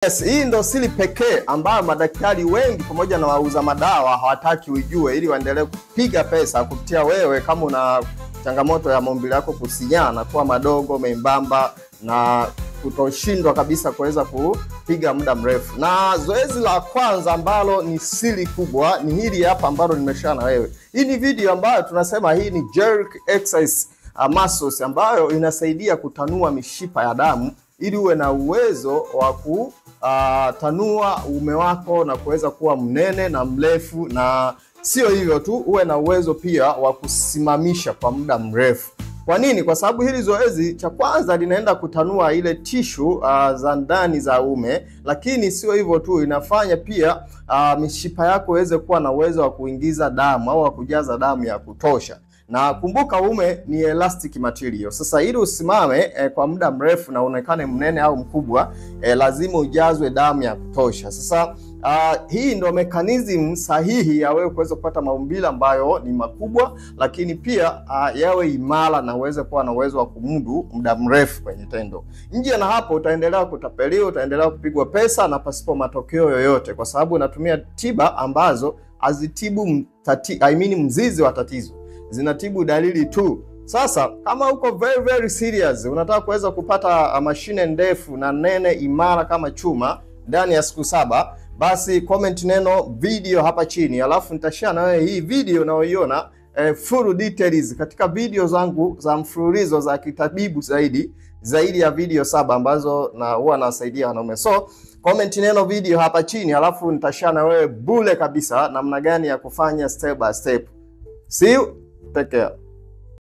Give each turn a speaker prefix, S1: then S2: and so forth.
S1: Yes, hii ndo siri pekee ambayo madaktari wengi pamoja na wauza madawa hawataki ujue, ili waendelee kupiga pesa kupitia wewe kama una changamoto ya maumbile yako kusinyana, kuwa madogo, membamba na kutoshindwa kabisa kuweza kupiga muda mrefu. Na zoezi la kwanza ambalo ni siri kubwa ni hili hapa ambalo nimeshare na wewe. Hii ni video ambayo tunasema hii ni jerk exercise muscles ambayo inasaidia kutanua mishipa ya damu ili uwe na uwezo wa kutanua uume wako na kuweza kuwa mnene na mrefu, na sio hivyo tu, uwe na uwezo pia wa kusimamisha kwa muda mrefu. Kwa nini? Kwa sababu hili zoezi cha kwanza linaenda kutanua ile tishu za ndani za uume, lakini sio hivyo tu, inafanya pia mishipa yako iweze kuwa na uwezo wa kuingiza damu au wa kujaza damu ya kutosha. Na kumbuka uume ni elastic material. Sasa ili usimame kwa muda mrefu na uonekane mnene au mkubwa, lazima ujazwe damu ya kutosha. Sasa hii ndio mechanism sahihi ya wewe kuweza kupata maumbile ambayo ni makubwa, lakini pia yawe imara na uweze kuwa na uwezo wa kumudu muda mrefu kwenye tendo. Nje na hapo utaendelea kutapeliwa, utaendelea kupigwa pesa na pasipo matokeo yoyote, kwa sababu unatumia tiba ambazo hazitibu mzizi wa tatizo, zinatibu dalili tu. Sasa kama uko very serious, unataka kuweza kupata mashine ndefu na nene imara kama chuma ndani ya siku 7, basi comment neno video hapa chini, alafu nitashare na wewe hii video unaoiona full details katika video zangu za mfululizo za kitabibu zaidi ya video 7 ambazo na huwa nasaidia wanaume. So comment neno video hapa chini, alafu nitashare na wewe bure kabisa namna gani ya kufanya step by step. See you. Take care.